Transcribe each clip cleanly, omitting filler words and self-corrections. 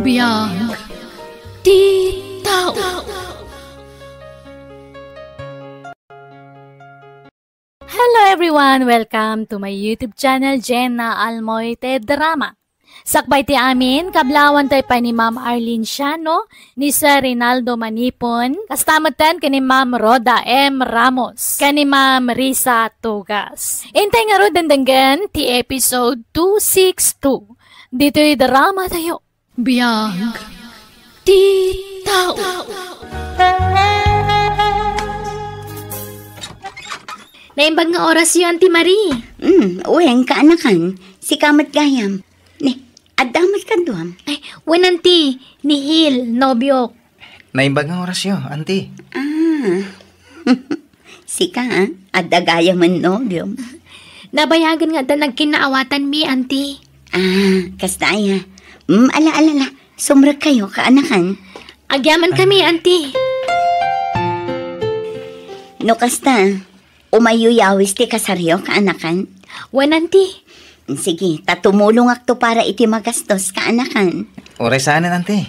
Biyag ti tao. Hello everyone! Welcome to my YouTube channel, Jenna Almoite Drama. Sakbay ti amin, kablawan tayo pa ni Ma'am Arlene Siano, ni Sir Rinaldo Manipon, kastamatan ka ni Ma'am Roda M. Ramos, ka ni Ma'am Risa Tugas. Intay nga ro dandanggan ti episode 262. Dito'y drama tayo. Biyag ti tao. Naimbag nga oras yun, Auntie Marie. Uweng, kaanakan. Si Kamat Gayam. Adamat ka doon. Ay, Auntie, ni Hil, nobyo. Naimbag nga oras yun, Auntie. Si ka, adagaya man nobyo. Nabayagan nga da nagkinaawatan mi, Auntie. Kastaya. Ala. Sumrag kayo, kaanakan. Agyaman kami, Auntie. No, kasta, umayuyawis ti kasaryo, kaanakan. Auntie. Sige, tatumulong akto para iti magastos, kaanakan. Oray saanan, Auntie.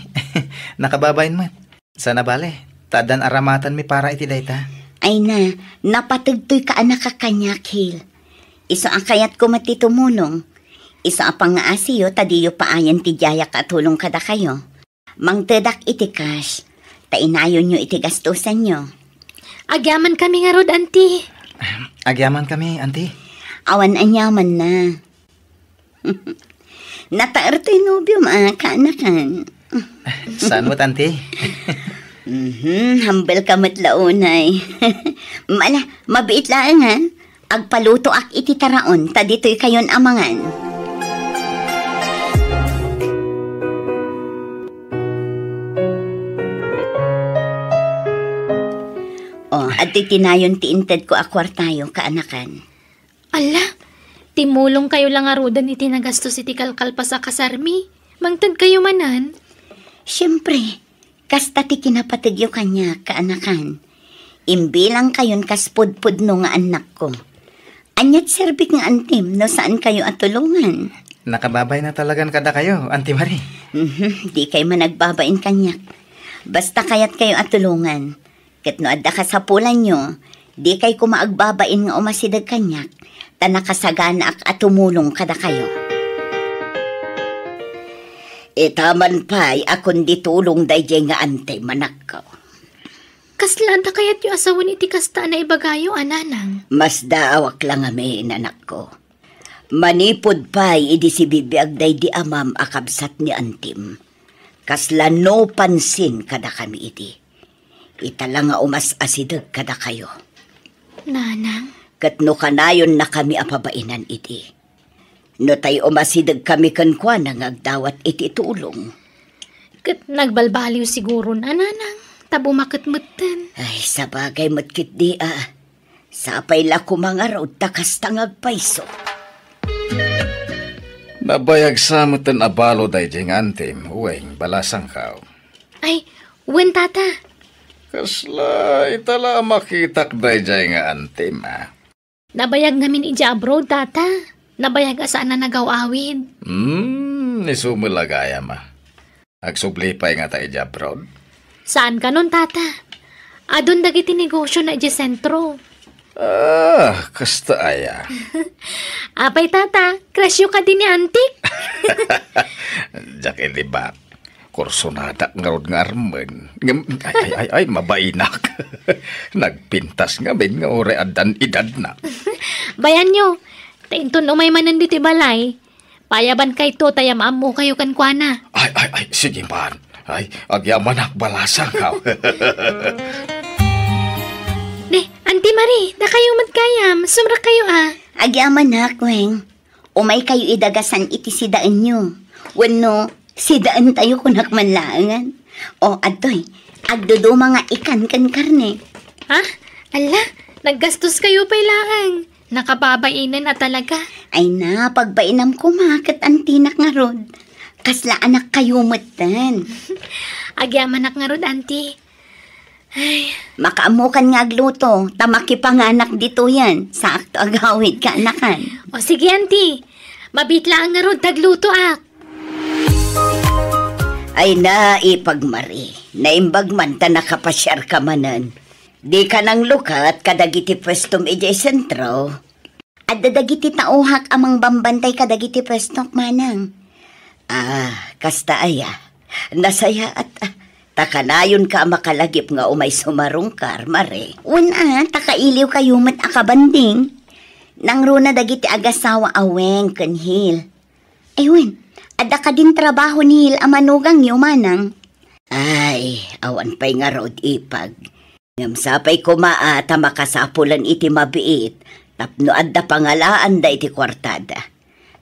Nakababayin mo. Sana bale, tadan aramatan mi para iti dayta. Ay na, napatagtoy kaanak kakanyak, Hil. Iso ang kayat ko matitumulong. Iso ang pangaasiyo, tadiyo paayan ti jaya katulong kada kayo. Mangtedak iti cash, tainayon nyo iti gastusan nyo. Agyaman kami nga rod, Auntie. Agyaman kami, Auntie. Awan anyaman na. Nataarto'y nobyo, kaanakan. Saan mo't, Auntie? Hambal ka matlaunay. Mabiit lang, ha? Agpaluto ak iti taraon, tadito'y kayon amangan. At tinayon ti inted ko akwartayo, kaanakan. Ala, timulong kayo lang arudan iti nagastos iti kalkalpa sa kasarmi. Mangtad kayo manan. Siyempre, kasta ti kinapatigyo kanya, kaanakan. Imbilang kayon kaspudpud no nga anak ko. Anyat serbik nga antim, no saan kayo atulungan? Nakababay na talagang kada kayo, Auntie Marie. Di kayo managbabain kanyak. Basta kayat kayo atulungan. Ket no adda kasapulan nyo, di kay kumaagbabain nga umasidag kanyak, ta nakasagana ak atumulong kada kayo. Itaman pa'y akon ditulong dayjay nga ante manak ko. Kaslaan ta kayat yung asawan iti kasta na ibagayo, ananang. Mas daawak lang ame, nanak ko. Manipod pa'y idi si bibiyag day di amam akabsat ni antim. Kasla no pansin kada kami iti. Itala nga umas asidag kada kayo. Nanang? Kat no kanayon na kami apabainan iti. No tayo umasidag kami kankwa na ngagdawat iti tulong. Kat nagbalbaliw siguro na, nanang. Tabumakit-mutan. Ay, sabagay matkit di Sapay la kumangaraw takas tangag paiso. Nabayag sa mutan abalo day jeng antim, uweng balasang kao. Ay, wen tata. Kasla, itala makitak day jay nga antim, Nabayag namin ija abroad, tata. Nabayag asaan na nagaw-awid. Nisumulagaya, Agsublipay nga tayo ija abroad. Saan ka nun, tata? Adon dagiti negosyo na ija sentro. Kasta aya. Apay, tata. Krasyo ka din ni antik. Diyak ilibak. Kursunada nga rod nga armen. Ay, mabainak. Nagpintas nga bin nga ore adan edad na. Bayan nyo, tainton umay manan dito balay. Payaban kay to, tayamam mo kayo kankwana. Ay, sige man. Ay, agyaman ak balasang ka. Auntie Marie, na kayo magkayam. Sumra kayo Agyaman na, kweng. Umay kayo idagasan iti sidaan nyo. Wano, sidaan tayo kunak manlaangan. Adoy, agduduma nga ikan kan karne. Ala, naggastos kayo pailaang. Nakababainan na talaga. Ay na, pagbainam ko makat antinak nga rod. Kasla anak kayo matan. Agyaman nga rod, auntie. Ay. Makaamukan nga agluto. Tamaki panganak dito yan. Sa akto agawid ka anakan. O sige, auntie. Mabitla nga rod, tagluto ak. Ay na, ipagmari. Naimbag man ta nakapasyar ka manan. Di ka nang lukat kadagiti pwestom ijay sentro. At dadagiti tauhak amang bambantay kadagiti pwestok manang. Kasta aya. Nasaya at takanayon ka makalagip nga umay sumarungkar, mare. Una, takailiw kayo mat akabanding. Nang runa dagiti agasawa aweng kanhil. Ayun, ada ka din trabaho nihil amanugang yumanang. Ay, awan pa'y nga road ipag. Ngamsapay kumaata makasapulan iti mabiit, tapno adda pangalaan da iti kwartada.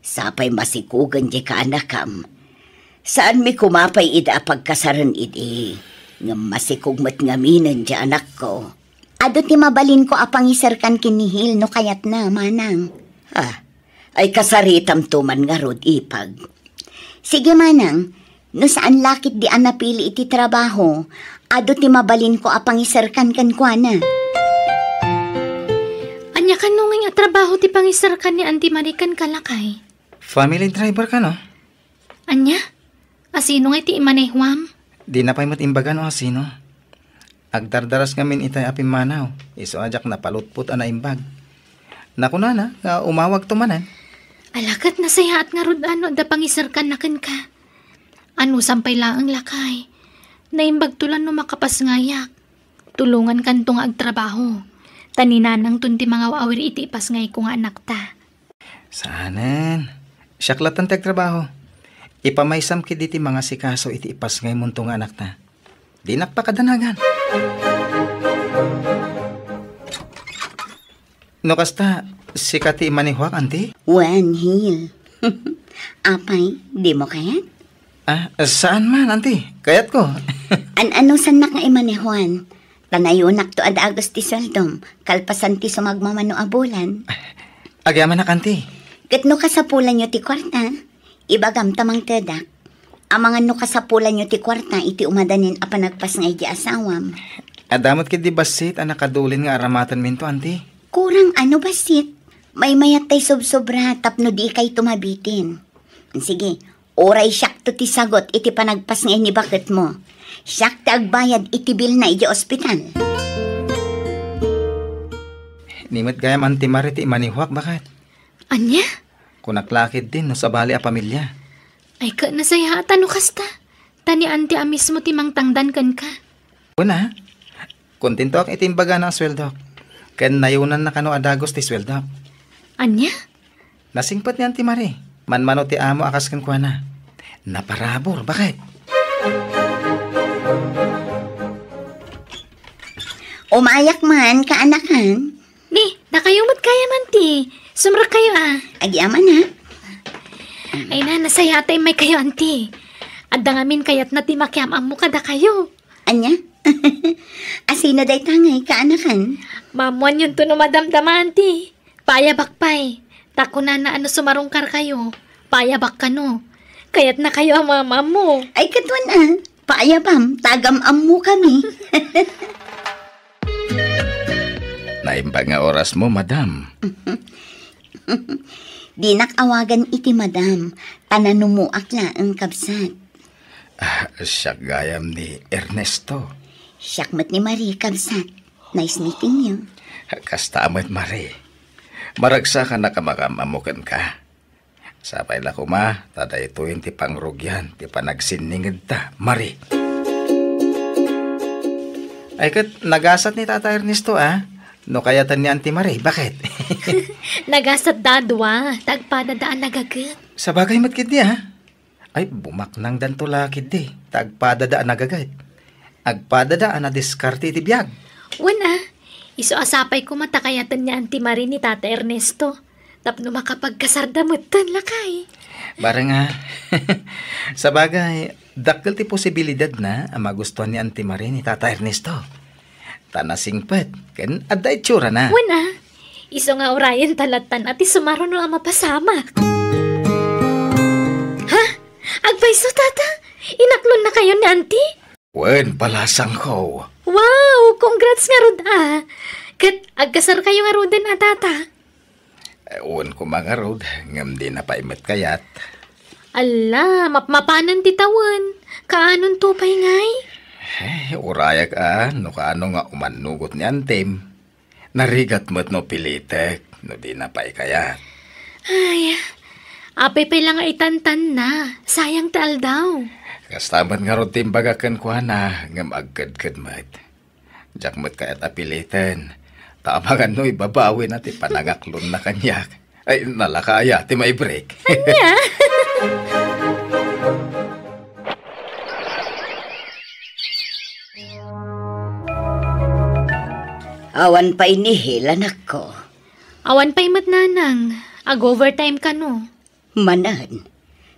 Sapay masikugan di ka anakam. Saan mi kumapay ida pagkasaran iti? Ngam masikugmat ngaminan di anak ko. Ado ti mabalin ko apang isarkan kinihil no kayat na, manang. Ay kasaritam tuman nga road ipag. Sige manang, no saan lakit di anapili iti trabaho, ado ti mabalin ko apang isarkan kan kwa na. Anya ka nunging trabaho ti pangisarkan ni Auntie Marican kalakay. Family driver ka, no? Anya? Asino nga iti imanehwam? Di na pa'y matimbagan o asino. Agdardaras ngamin itay apim manaw. Iso ajak na palutput ana imbag. Nakunana, nga umawag tumanan. Alakat na saya at nga rod ano da pangisarkan na kan ka. Ano sampay lang ang lakay. Naimbag tulan no makapas ngayak. Tulungan kan tong agtrabaho. Taninanang tunti mga awir iti ipas ngay ko nga anak ta. Saanan. Siyaklatan tag trabaho. Ipamaysam ki diti mga sikaso iti ipas ngay munto nga anak ta. Di nakpakadanagan. No kasta, sikati manihwak, Auntie? Wan hil. Apay, di mo kayat? Saan man, Auntie? Kayat ko. Ano sanak nga imanehuan? Tanayunak to ad agos ti seldom, kalpasan ti sumagmamano abulan. Agyaman na, Auntie. Kat no kasapulan nyo ti kwarta, ibagam tamang tedak. Amangan no kasapulan nyo ti kwarta, iti umadanin a panagpas nga iti asawam. Adamot kit di basit, nakadulin nga aramatan minto, Auntie. Kurang ano basit? May mayat tay sobra tapno di kay tumabitin. Sige, oray siyak to ti sagot iti panagpas nga ni bakit mo. Siyak ta agbayad iti bil na iti ospital. Nimit gayam Auntie Mari ti manihwak, bakit? Anya? Kunaklakid din no sa bali a pamilya. Ay ka nasaya at ano kasta? Tani Auntie a mismo ti mangtangdan kan ka. Una, kontento ak itimbaga ng sweldo. Ken nayunan na kano adagos ti sweldo. Anya? Nasingpat ni Auntie Mari. Manmano ti amo akas kan kwa na. Naparabor, bakit? Umayak man, kaanakan. Ni, nakayumot kaya man ti. Sumra kayo Agyaman ha. Ay na, nasaya tay may kayo Auntie. Adda ngamin kayat na ti makiamam mo kada kayo. Anya? Asino day tangay, kaanakan? Mamuan yun to no madamdama Auntie. Payabak pay. Tako na ano sumarungkar kayo. Payabak ka no. Kayat na kayo ang mama mo. Ay katwan paayabam, tagam-am mo kami. Naimbag nga oras mo, madam. Di nakawagan iti madam, tananumuak la ang kabsat. Siya gayam ni Ernesto. Siyakmat ni Marie kabsat. Nice meeting you. Kasta amat, Mari. Maragsa ka na kamakamukan ka. Sapay la kuma, tada ito yung ti pangrugyan, ti panagsiningid ta, Mari. Ay kat, nagasat ni Tata Ernesto, No kayatan ni Auntie Mari, bakit? Nagasat dadwa, tagpadadaan nagagat. Sa bagay matkid di, Ay, bumaknang dantula kid di, tagpadadaan nagagat. Agpadadaan na diskarte iti biyag. Wana, iso asapay ko matakayatan ni Auntie Mari ni Tata Ernesto. Tapno makapagkasardamutan lakay. Barang sa bagay, dakkel ti posibilidad na ang magustuhan ni Auntie Mari ni Tata Ernesto. Tanasingpet, ken adda itsura na. Wana, iso nga orayan talatan at isumaro no ang mapasamak. Ha? Agpaiso tata? Inaklon na kayo ni Auntie? Wen, palasang ko. Wow, congrats nga rod Kat agkasar kayo nga roden tata. Wen ko mga rod, ngam di na paimet kayat. Ala, mapanan ti tawon. Kaanon tupay ngay? Uraya ka, no kaano nga umanugot ni Antim. Narigat mo't no pilitek, no di na pa ikayat. Ay, apay pa lang itantan na. Sayang taal daw. Kastaman nga ron timbagakan ko na, ngam agkad-kad mat. Diyak mo't kayat apilitin. Tamagan no ibabawi na ti panangaklon na kanyak. Ay, nalakaya, ti may break. Anya? Awan pa inihil, anak ko. Awan pa'y matnanang. Ag-overtime ka no. Manan,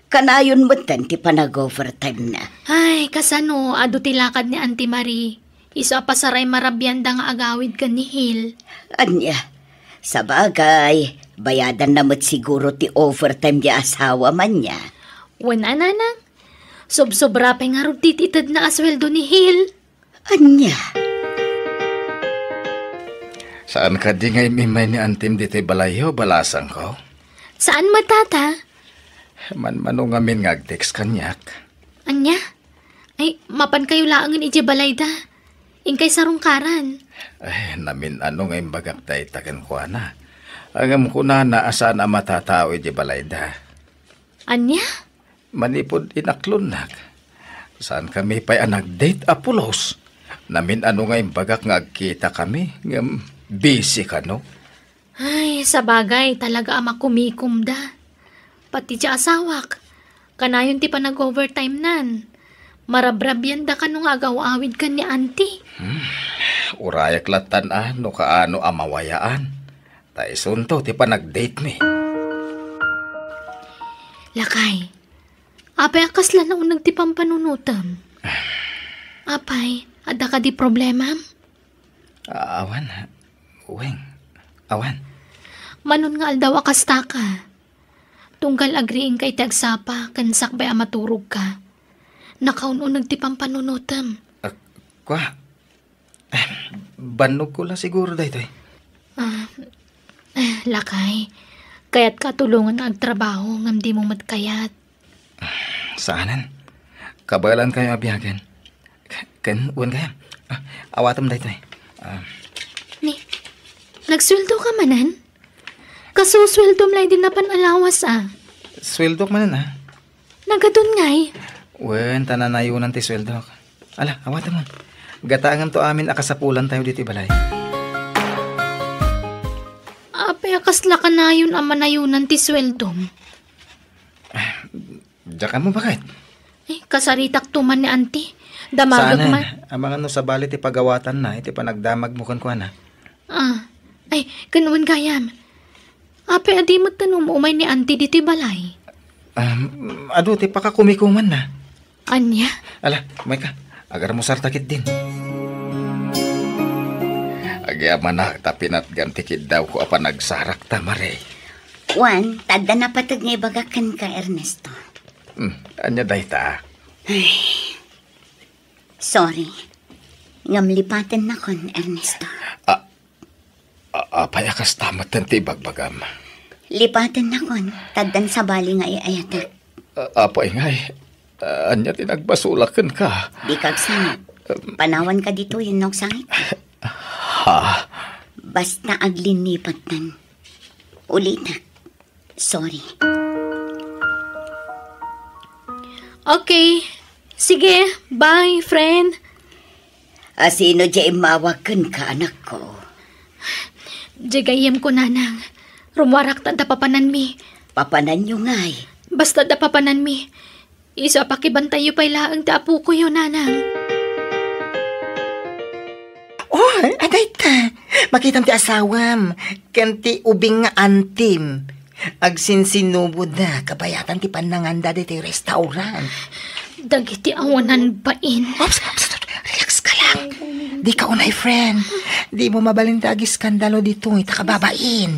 kanayon mo tan ti panag-overtime na. Ay, kasano, ado tilakad ni Auntie Marie. Isa pa saray marabyanda nga agawid ka ni Hil. Anya, sa bagay, bayadan na mo't siguro ti overtime di asawa man niya. Wala nanang. Sob-sobra pa nga rin tititad na asweldo ni Hil. Anya, Saan ka di ngay mimay ni Antim dito'y balayo, balasang ko? Saan matata? Man-mano nga min ngag-text kanyak. Anya? Ay, mapan kayo laangin iji balayda. Ingkay sarungkaran. Ay, namin ano ngay bagak tayo tagan ko na. Angam ko na asaan ang matatao iti balayda. Anya? Manipod inaklunak. Saan kami pa'y nag-date apulos? Namin ano ngay bagak ngagkita kami. Ngam busy ka no? Ay, sa bagay, talaga ama kumikumda. Pati siya asawak. Kanayon ti pa nag-overtime nan. Marabrabyanda ka nung agaw-awid ka ni Auntie. Urayak latan no kaano amawayaan. Taisunto ti pa nag-date mi. Lakay, apay akas lang na unang ti pampanunutam. Apay, ada ka di problema? Awan, uwing, awan. Manon nga aldaw akas ta ka. Tunggal agriing kay tagsapa, kansak bay maturog ka. Nakaununag ti pampanunutam. Kwa, banog ko lang siguro dahito eh. Lakay, kaya't katulungan ang trabaho ngam di mo matkayat. Saanan? Kabalan kayo abiyagan. Kan, uwan kaya. Awatam dahito eh. Ni, nagsweldo ka manan? Kasusweldo mlay din na panalawas Sweldo ka manan ah. Nagadun ngay. Wen, tananayunan ti sweldo ka. Ala, awatam mo. Gataangam to amin akasapulan tayo dito balay. Apay akasla ka na yun ang manayunan ti sweldom. Diyan mo bakit? Kasaritak tuman ni Auntie. Damagag Saanan? man. Amang ano sa balit ti pagawatan na, iti panagdamag mo kan ko na. Ay, kanuan gayam. Apay adi mo tanong umay ni Auntie dito balay. Ado, ti pakakumikuman na. Anya? Ala, may ka. Agar mo sartakit din. Agyaman na, tapinat gantikid daw ko apa nagsarak tamare. Juan, tada na patag nga ibagakan ka, Ernesto. Anya day ta? Sorry. Ngamlipatan na kon, Ernesto. Apay akas tamat ti bagbagam. Lipatan na kon, tadan sa bali nga iayatak. Apay ngay, anya tinagbasulakan ka. Di kag sangit. Panawan ka dito yun nung sangit. Ha? Basta aglinipat nan. Ulitak. Sorry. Okay. Sige, bye, friend. Asino di mawakan ka, anak ko? Jagayem ko nanang. Rumwarak ta da papanan mi. Papanan nyo ngay. Basta da papanan mi. Isa pakibantay yu pa'y laang da apo ko yun, nanang. Oh, aday ta. Makitam ti asawam. Kanti ubing nga Antim. Agsinsinubod na. Kabayatan ti pananganda di ti restaurant. Dagiti awanan bain. Ops, relax ka lang. Di ka unay, friend. Di mo mabalintagi skandalo dito. Itakababain.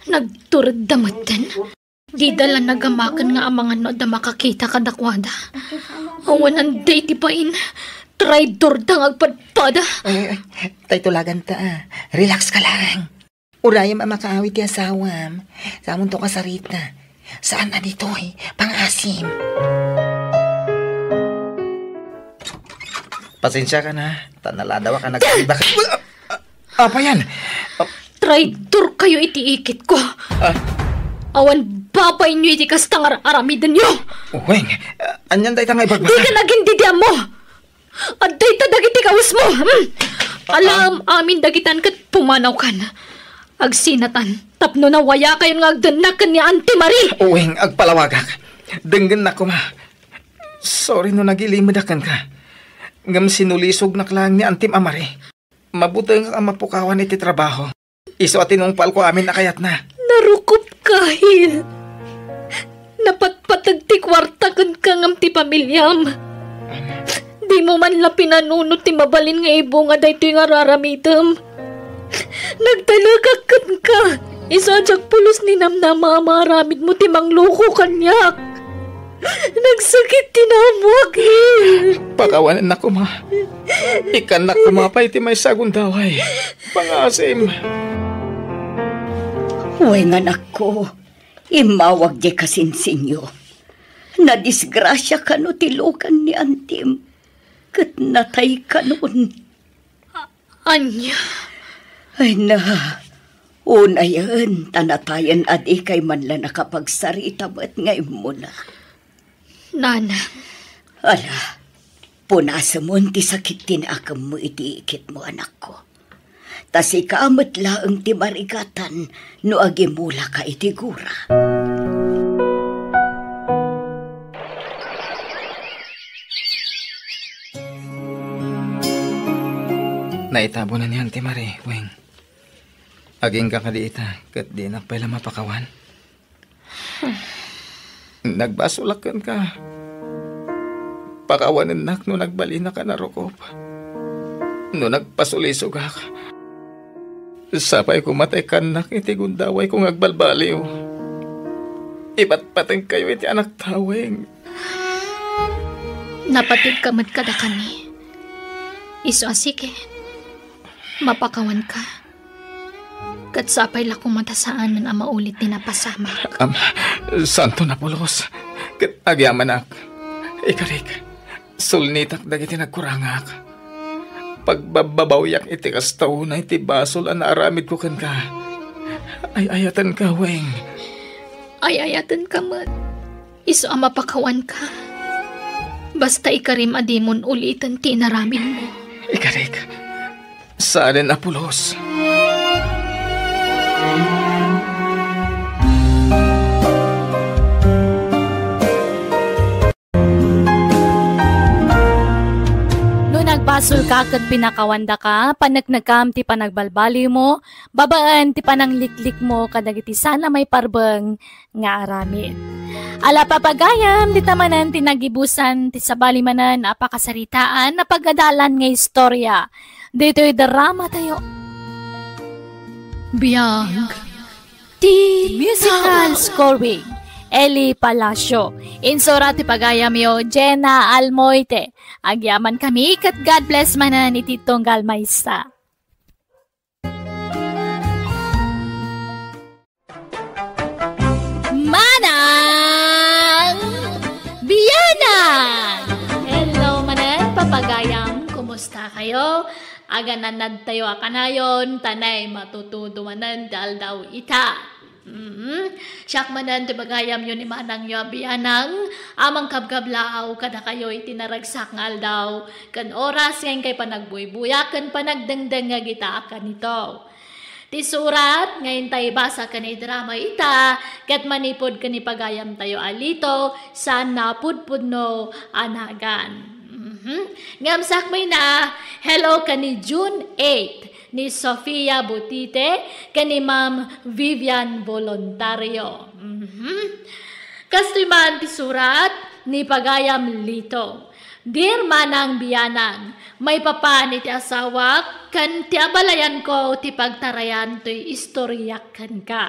Nagturad damatan. Di dala nagamakan nga amangan no da makakita kadakwada. Awanan day ti bain. Traidor dang agpadpada. Ay, tay tulagan ta. Relax ka lang. Urayam ang makaawit ti asawam. Samon to kasarita. Saan na dito Pang-asim. Pasensya ka na. Tanaladawa ka nag-iba ka. Apa yan? Traitor kayo itiikit ko. Awan babay nyo iti kastang aramidan nyo. Weng, anyan day tangay Di pagbasa. ka naging didiam mo. At day ta dagiti kawas mo. Alam amin dagitan kat pumanaw ka na. Agsinatan, tapno na waya kayo nga agdanakan ni Auntie Marie. Weng, agpalawagak. Denggan na ko ma. Sorry no nagilimadakan ka. Ngam sinulisog na klang ni Auntie Amari. Mabuti nga mapukawan iti trabaho. Iso atinong pal ko amin nakayat na. Narukop ka, Hil. Napatpatag ti kwarta kan kangam ti pamilyam. Di mo man la pinanunot ti mabalin nga ibo nga dayto nga raramidam. Nagtalagak ka. Isadyak pulos ni namnama maramid mo ti mangluko kanyak. Nagsakit tinamwag, Hil. Pakawanan na ko ma. Ikan na kumapay ti may sagundaway. Pangasim. Weng anak ko, imawag di kasinsinyo. Nadisgrasya ka no tilukan ni Antim. Kat natay ka noon. Anya. Ay na, una yan, tanatayan at ikay man lang nakapagsarita ba't ngayon mo na. Nana. Ala, punasa mo ti sakit tinakam mo itiikit mo anak ko. Tas ikaamot laang ti marigatan no agimula ka itigura. Naitabo na ni Auntie Marie, Weng. Aging kakaliita, kat di na pala mapakawan. Nagbasulakan ka. Pakawanan nak no nagbalina ka na rokop. No nagpasulisog ka. Sapay kumatay ka nak iti gundaway kung agbalbaliw. Iba't pateng kayo iti anak taweng. Napatid ka mat kada kami. Iso asike. Mapakawan ka. Kat sapay la kumatasaan man ang maulit ni napasamak. Santo na pulos. Kat agyaman ak. Ikarik. Sulnitak dagiti nagkurangak. Pagbabawyak iti kastaw na iti basol ang naaramid ko kan ka. Ay ayatan ka, Weng. Ay ayatan ka mat. Iso ang mapakawan ka. Basta ikarim adimon ulitan ti naramid mo. Ikarik. Saan na pulos? Nagbasul ka kat pinakawanda ka, panagnagkam ti panagbalbali mo, babaan ti panangliklik mo kadagiti sana may parbeng nga aramid. Ala papagayam, di tamanan ti nagibusan ti sabali manan apakasaritaan na pagadalan nga istorya. Dito'y drama tayo. Biyag. Musical scoring. Eli Palacio. Insura ti pagayam yo, Jenna Almoite. Agyaman kami, kat God bless manan iti tunggal maysa. Manang Biyanan! Hello manan, papagayam. Kumusta kayo? Agananad tayo akanayon, tanay matutudumanan dal daw ita. Siyak manan ti bagayam yun ni manang yo biyanang amang kabgablaaw kada kayo itinaragsak ngal daw kan oras ngayon kay panagbuy-buyak kan panagdengdeng nga gita akan ito. Ti surat ngayon tayo basa kan drama ita kat manipod kan pagayam tayo alito saan napudpud no anagan. Ngamsak may na hello kani June 8 ni Sofia Butite kani Ma'am Vivian Voluntario. Kastiman ti surat ni pagayam lito. Dear manang biyanang, may papan iti asawak kan ti abalayan ko ti pagtarayan to'y istoryak kan ka.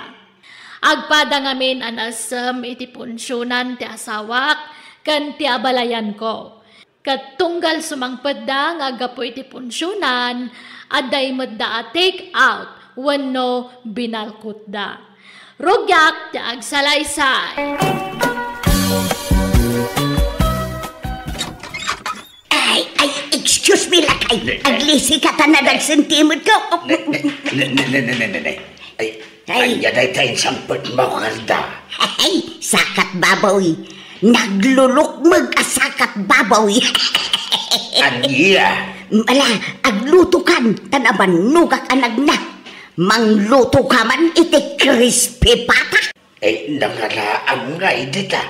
Agpada ngamin anasem iti punsyonan ti asawak kan ti abalayan ko. Katunggal sumangpedda nga agapo iti punsyonan aday medda a take out wenno binalkut da. Rugyak ti agsalaysay. Ay, excuse Ay, aglisi ka tanadag sentimod ko. Ay, yaday tayong sampot mo, Karda. Ay, sakat babaw. Naglulukmag asakat babaw. Aniya. Mala, agluto kan, tanaban nugak anag na. Mangluto ka man, iti crispy pata. Ay, nakalaam nga, idita.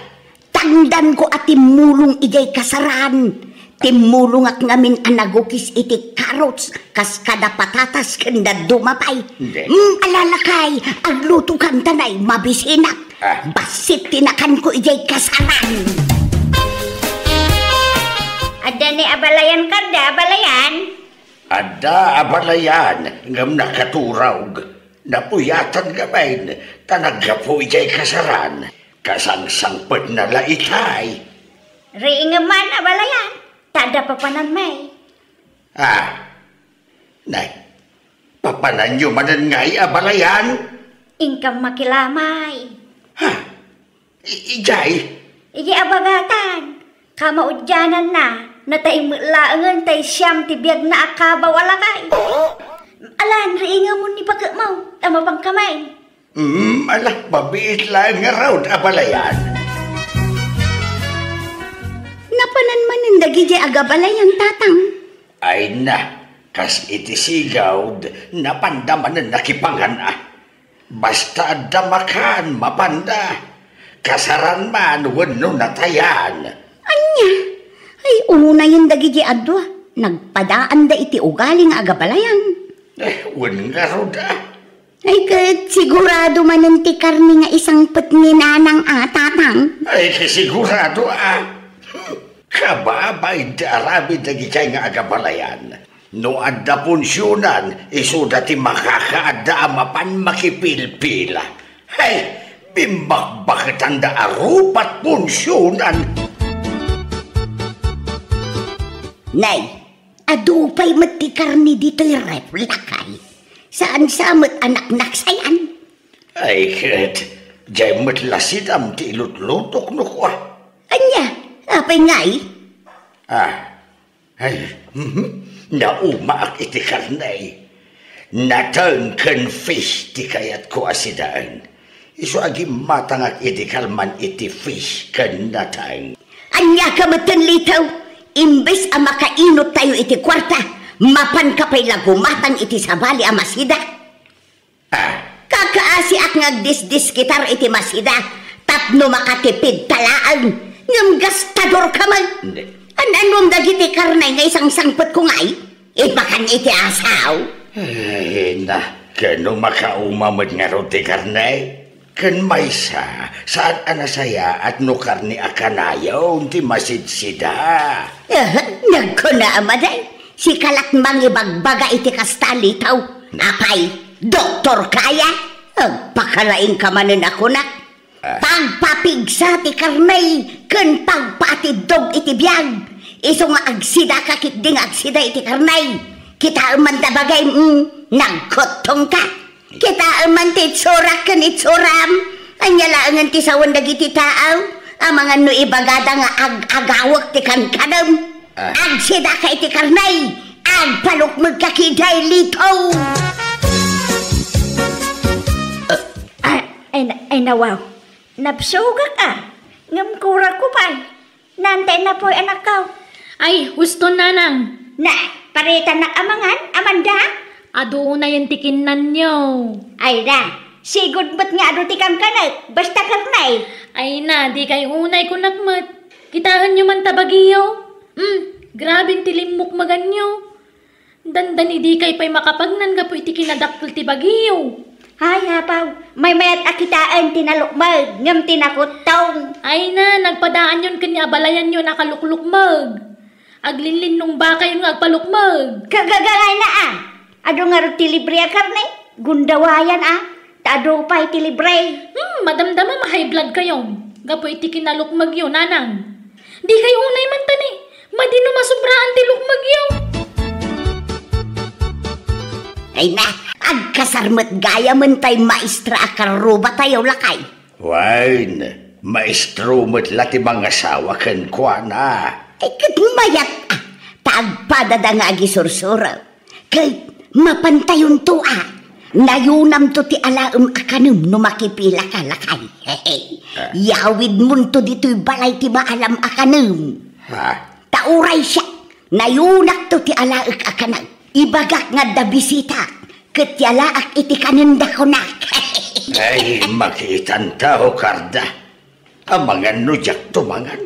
Tangdan ko at timulong ijay kasaran. Timulong at ngamin anagukis iti carrots, kas kada patatas kanda dumapay. Alalakay, agluto kan tanay, mabisinak. Basit tinakan ko ijay kasaran. Ada ni abalayan kada, abalayan? Ada abalayan, ngam nakaturog. Napuyatan gamain, tanagapo ijay kasaran. Kasang-sangpot na laitay. Riingaman abalayan, tada papanan may. Nay, papanan nyo manan ngay abalayan? Ingkam makilamay. Ijay? Iji abagatan, kamaudyanan na, nataimulaangan tay siyam tibiyag na akaba wala kay. Alan, riingamon ni pagkamaw, tama pang kamay. Alah, mabiit lang nga raw, abalayan. Napanan man ang dagiti agabalayan tatang. Ay na, kas iti sigaw, napandaman na nakipangan Basta damakan, mapanda. Kasaran man, wano natayan. Anya? Ay, una yung dagiti adwa. Nagpadaan da iti ugaling agabalayan. Wan nga raw da. Ay, kat sigurado man ang tikarni nga isang putni nanang tatang. Ay, kasigurado Kababay darabi dagitay nga agabalayan. No adda punsyonan, isuda ti makakaada mapan makipilpila. Hey, bimbak-bakit anda arupat punsyonan. Nay, adupay matikarni dito'y reflakay. Saan samot anak naksayan? Ay, kat, jay matlasidam ti ilutlutok no kwa. Anya, apay ngay? Naumaak iti karnay. Natangkan fish ti kayat ko asidaan. Iso agi matangak iti kalman iti fish kan natang. Anya ka matanlitaw, imbes ang makainot tayo iti kwarta, mapan ka pa'y lagumatang iti sabali ang masida. Kakaasi ak ngagdisdis kitar iti masida, tapno makatipid talaan, ngam gastador ka man. Anong dagiti karnay nga isang sangpot ko ngay, ipakan iti asaw. Ay na, kano makaumamad nga ro ti karnay? Kan maysa, saan anasaya at no karni akanayaw ti masidsida. Nagkuna amaday, si kalat mangibagbaga iti kastalitaw. Apay, doktor kaya? Pagpakalaing ka manin ako na. Pagpapigsa ti karnay, kan pagpatidog iti biyag. Iso nga agsida kakitding agsida iti karnay. Kita man tabagay, nagkotong ka. Kita man ti itsura kan itsuram. Anyalaangan ti sawan dagiti taaw. Ang mga no ibagada nga agawak ti kankadam. Agsida ka iti karnay. Agpalukmag kakiday litaw. Ay nawaw, napsugak ngamkura ko pa. Nantay na po'y anak ko. Ay, husto nanang. Na, paritan na amangan, amanda? Ado na yung tikinan nyo. Ay na, sigod ba't nga ado tikang kanak, basta karnay. Ay na, di kay unay ko nakmat. Kitaan nyo man tabagiyo. Grabing tilimok maganyo. Dandan idi kay pa'y makapagnan ka po iti kinadakkel ti bagiyo. Ay hapaw, may mayat akitaan tinalukmag, ngam tinakutong. Ay na, nagpadaan yun kanya abalayan yun nakaluklukmag. Aglinlin nung baka yun nga agpalukmag. Kagagangay na ado nga ro tilibre karne, gundawayan taado pa'y tilibre. Madamdama ma-high blood kayo. Gapo iti kinalukmag yun, nanang. Di kayo unay man tani, madino masubraan ti lukmag yun. Ay na, agkasarmat gaya man tay maestra akaruba tayo lakay. Wain, maestro mo't lati mga asawa kan kwa na. Ay kat mayat Taagpada da nga agisursura. Kay mapantayon to Nayunam to ti alaem akanem no makipila ka lakay. Yawid mun to dito'y balay ti maalam akanem. Tauray siya. Nayunak to ti alaek akanag. Ibagak nga da bisita. Katyalaak iti kanenda ko na. Ay, makitan tao, Karda. Amangan no jak tumangan.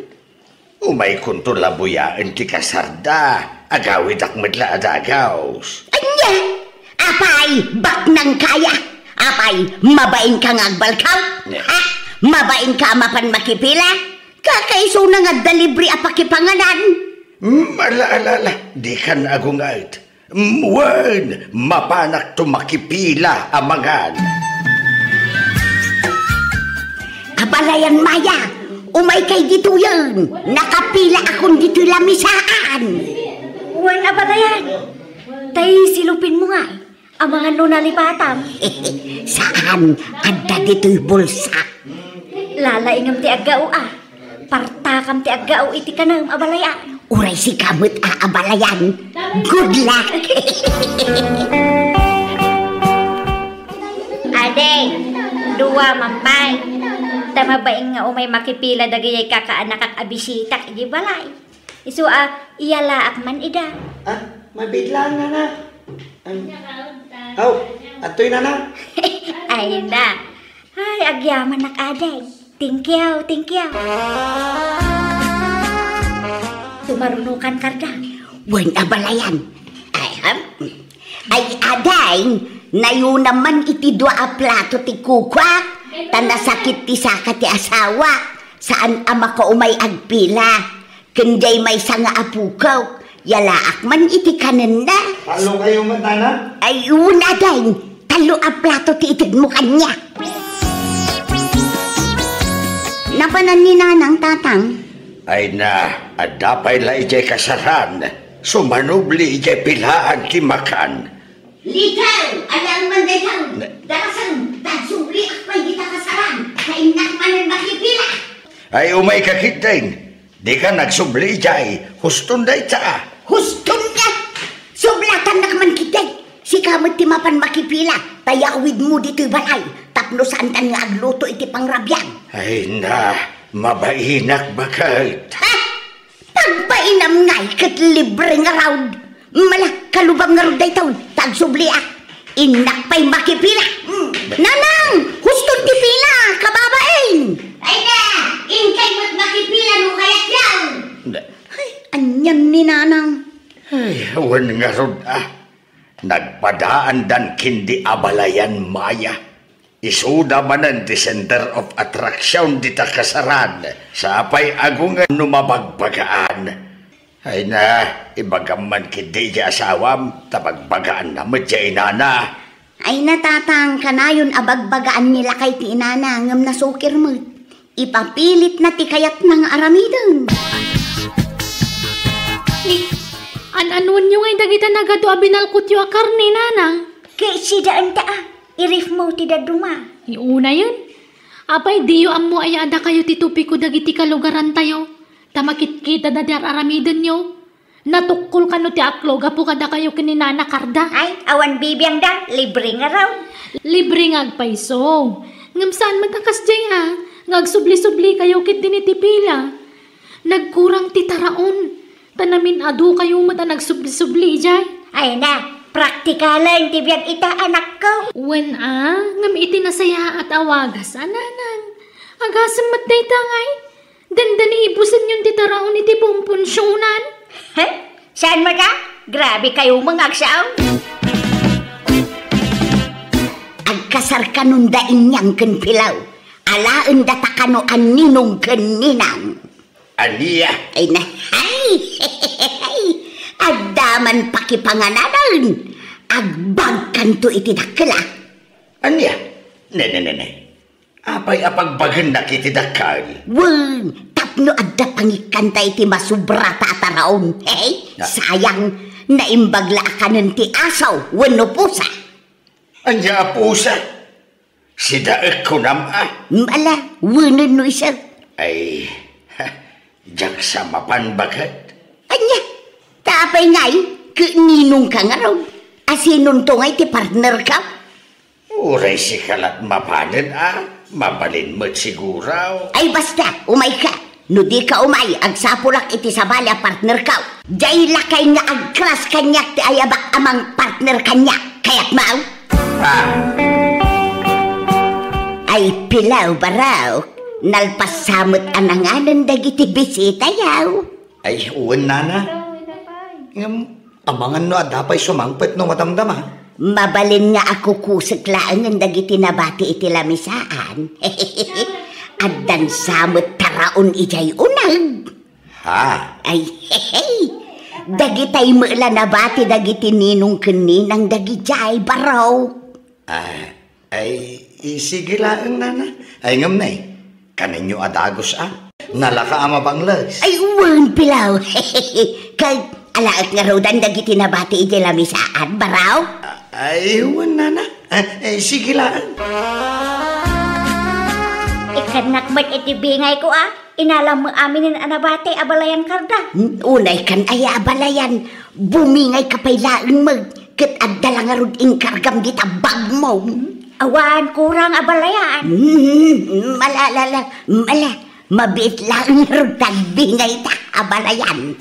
Umay kunto labuyaan ti kasarda. Agawid ak madla adagaws. Anya! Apay, bak nang kaya. Apay, mabain ka nga agbalkaw. Ha? Mabain ka mapan makipila. Kakaiso na nga dalibri apakipanganan. Ala, di kan agungait. Wan, mapanak to makipila amangan. Abalayan Maya, umay kay dito yun. Nakapila akong dito lamisaan. Wan abalayan. Tay silupin mo nga. Ang mga nunalipatam. Saan? Adda dito'y bulsa. Lalaingam ti agao Partakam ti agao iti kanam abalayan. Uray si kamot abalayan. Good luck. Adeng, dua mampay. Tamabaing nga umay makipila dagayay kakaanak ak abisitak iti balay. Isu iyalaak man ida. Mabiglang na. Atoy na. Ay na. Ay, agyaman nak adeng. Thank you. Tumarunukan Karda. Wen abalayan. Ay adeng, nayo naman iti dua plato ti kukwa. Tanasakit ti saka ti asawa. Saan ama ko umay agpila. Kenday may sanga apukaw. Yalaak man iti kanenda. Talo kayo matana? Ay, una din. Talo ang plato ti itid mo kanya. Napanan ni nanang tatang? Ay na, adapay la ijay kasaran. Sumanubli ijay pilaan ti makan. Likaw! Alam man daytaw! Darasan, tagsubli akpay kita kasaran. Kainak manan makipila. Ay umay kakiteng. Di ka nagsubli ijay. Huston day ta. Huston nga! Sublatan na kaman kitay. Si kamot ti mapan makipila. Tayawid mo dito'y balay. Tapno saan tan nga agluto iti pangrabyan. Ay na, mabainak bakit? Ha? Pagbainam ngay kat libre nga round. Mala, kalubang nga round day taon. Tagsubli Inak pa'y makipila. Nanang! Huston ti pila! Kababain! Ay na! Inkay mo't makipila no kaya't yan! Ay, anyan ni nanang. Ay, wan nga rod Nagpadaan dan kindi abalayan Maya. Isuda manan ti center of attraction di takasaran. Sapay agungan numabagbagaan. Ay na, ibagaman kindi di asawam, tabagbagaan na medya inana. Ay natatang kanayon abagbagaan nila kay ti inana ngam nasukir mo. Ipapilit na ti kayat ng aramidan. An-anuan nyo ngay dagita nagado abinalkot yu akar ni nanang. Kay sidaan irif mo ti daduma. Iuna yun. Apay diyo ammo ay ada kayo titupi ko dagiti kalugaran tayo. Tamakit kita da dar aramidan nyo. Natukol ka no ti aklo gapu kada kayo kininana Karda. Ay, awan bibiyang da, libre nga raw. Libre nga agpaiso. Ngam saan matakas jay Ngagsubli-subli kayo kit dinitipila. Nagkurang ti taraon. Tanamin adu kayo mata nagsubli-subli jay. Ay na, praktikalan ti biyang ita anak ko. Wen ngam iti nasaya at awagas ananang. Agasam matday tangay. Dandani ibusan yung titaraon iti pumponsyonan. He? Saan mo ka? Grabe kayo mga agsaw. Agkasar kanundain niyang kenpilaw. Alaan data kano aninong keninang. Aniya. Ay na, Adaman pakipangananan. Agbagkan to iti dakla. Aniya? Ne. Apay apagbagan na kiti dakal. Wen, tapno adda pangikanta iti masubra tataraon. Hey, sayang, naimbagla akanan ti asaw, wano pusa. Anya pusa? Sidaek ko Mala, wanan no isa. Ay, jak sa mapan bagat. Anya, Apay ngay, ninong ka nga raw. Asinon to ngay ti partner ka? Uray si kalat mapanan mabalin mo't siguraw. Ay basta, umay ka. No di ka umay, agsapulak iti sabala partner ka. Jay lakay nga agkras kanyak ti ayabak amang partner kanyak. Kaya't maaw? Ay pilaw baraw. Nalpasamot ananganan dagiti bisita yaw. Ay uwan nana. Amangan no adapay sumangpet no matamdama. Mabalin nga ako kusaklaan ng dagiti nabati iti lamisaan. Addan samot taraon ijay unag. Ha? Ay, dagitay mula nabati dagiti ninong kaninang dagijay baraw. Ay, sige lang, nana. Ay, ngam na kaninyo adagos nalaka ama banglas. Ay, uwan pilaw. Kag alaat nga raw dan dagiti nabati ijay lamisaan baraw. Ay, uwan, nana. Sige lang. Ikanak ba't itibingay ko Inalam mo amin ng anabate abalayan karda. Unay kan ay abalayan. Bumingay kapaylaan mag. Kat adala nga rod inkargam di tabag mo. Awan kurang abalayan. Mala. Mabit lang nga rod tagbingay ta abalayan.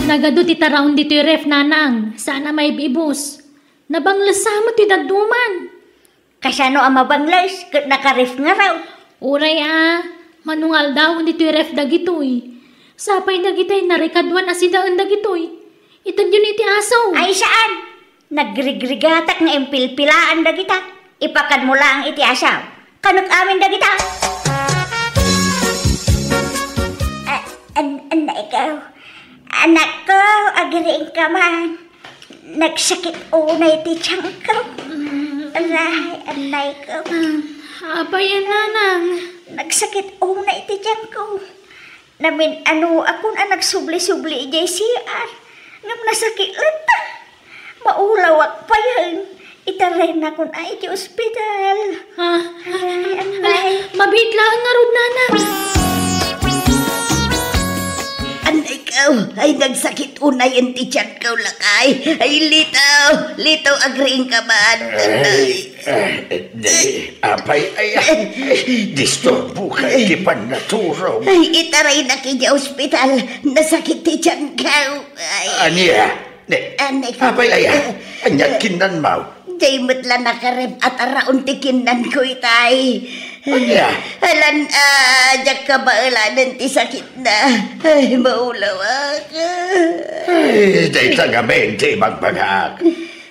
Nagado ti taraon dito yung ref nanang. Sana may bibus. Nabanglasamo ti daduman. Kasano ang mabanglas? Kat nakaref nga raw. Uray manungal daw dito yung ref dagitoy. Sapay dagitay narikadwan asidaan dagitoy. Itad yun iti asaw. Ay saan? Nagrigrigatak nga impilpilaan dagita. Ipakan mo lang iti asaw. Kanok amin dagita. Ikaw. Anak ko, agiriin ka man. Nagsakit unay ti tiyang ko. Anay ko. Abayan nanang. Nagsakit unay ti tiyang ko. Namin akon nagsubli-subli ijay siyar. Ngam nasakit lang ta. Maulawak pa yan. Itaray na kun ay iti ospital. Anay. Mabitlaan nga rod nanang. Anay ka, ay nagsakit unay ang tiyan ka lakay. Ay litaw agriing ka man. Apay, disturbo ka iti panaturo. Ay itaray na kaya ospital. Nasakit tiyan ka. Aniya, Anay ka. apay anyat kinan mau. Jay matla nakareb at araon tikinan ko itay. Anya? Alan, jak ka ba alanan ti sakit na. Ay, maulawa ka. Ay, day tagamente magbagak.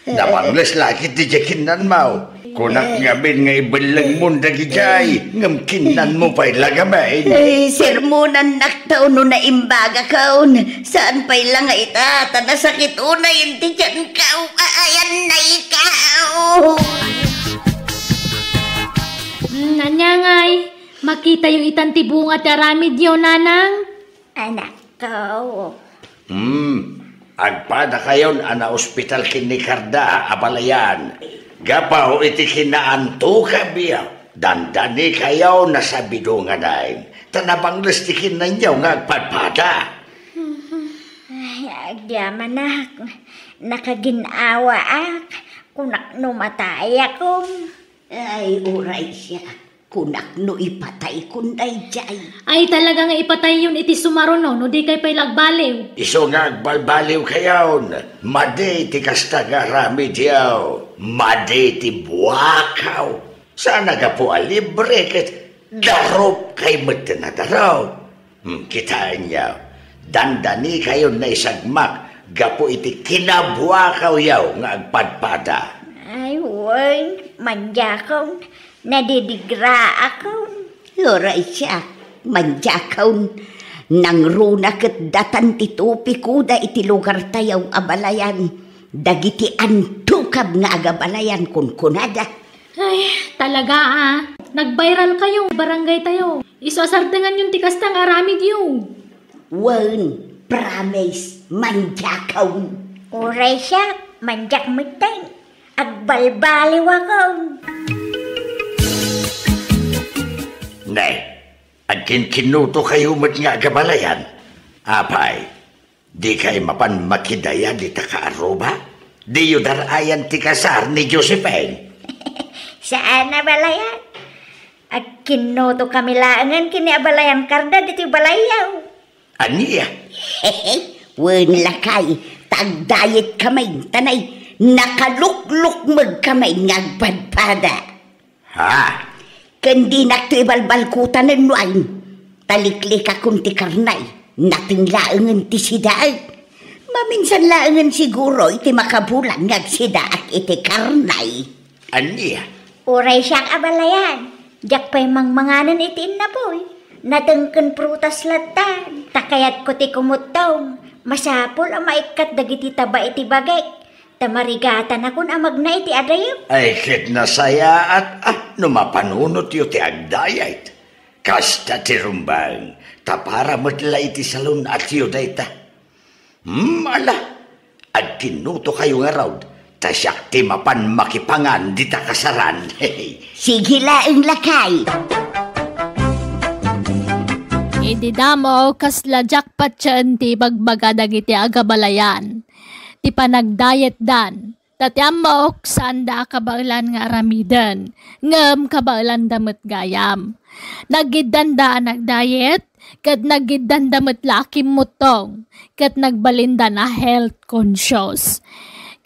Napanglas laki ti kinan mau. Kunak ngabin nga ibalang mo dagijay. Ngam kinan mo pa'y lagabay. Ay, sermonan naktaon no na imbaga kaon. Saan pa'y lang nga itata na sakit unay hindi dyan kao. Ayan na ikaw. Nanyangay, makita yung itantibunga ti aramid yun, nanang. Anak ko. Agpada kayon ana ospital kinikarda abalayan. Gapaw iti kinaanto ka biya. Dandani kayo nasa bidungan ay. Tanabanglas ti kinanyaw nga agpadpada. Ay, agyaman nak. Nakaginawa kunak numatay akong. Ay, uray siya. Kunak no ipatay kunday jay. Ay talaga nga ipatay yun iti sumaron no di kay pa'y lagbaliw. Iso nga agbalbaliw kayon. Madi ti kastagarami diyaw. Madi ti buwakaw. Sana ka po alibre kat darop kay matinadaraw. Kitaan niya. Dandani kayo na isagmak. Gapo iti kinabuwakaw yaw nga agpadpada. Ay, woy. Manjakong. Nadidigra ako. Uray siya. Manjakaw. Nang runa kat datan titupi kuda iti lugar tayaw abalayan. Dagiti antukab nga agabalayan kun kunada. Ay, talaga Nag-viral kayo, barangay tayo. Isasartangan yung tikastang aramid yung. Wan, promise, manjakaw. Uray siya, manjak mitay. Agbalbaliw ako. Nay, agkin kinuto kayo mat nga gabalayan. Apay, Di kay mapan makidaya di ta kaaruba? Di yu darayan ti kasar ni Josephine. Saan na balayan? Ag kinuto kami laangan kini abalayan karda dito balayaw. Aniya? Wen lakay, tagdayet kamay, tanay, nakalukluk magkamay ngagpadpada. Ha? Kandi nakto ibalbalkutan ng nuain, taliklik akong ti karnay, nating laangan ti sidaag. Maminsan laangan siguro iti makabulan ngagsidaag iti karnay. Aniya? Uray siyang abalayan. Jak pa'y mangmanganan itiin na boy. Natengken prutas latan. Takayat ko ti kumutong. Masapol ang maikat dagiti taba iti bagay. Tamarigatan akong amag na iti adayo. Ay kit nasaya at numapanunot yu ti agdayat. Kasta ti rumbang. Tapara matla iti salon at yu dayta. Ala. At kinuto kayo nga raw. Tasyak ti mapan makipangan di ta kasaran. Sige laing lakay. Idi damo kasla jackpot siyan ti bagbaga dagiti agabalayan. Ti panagdayet dan. Tatyam mo saan da kabailan nga aramidan. Ngam kabailan damat gayam. Nagidanda nagdayet. Kat nagidanda mat lakim mutong. Kat nagbalinda na health conscious.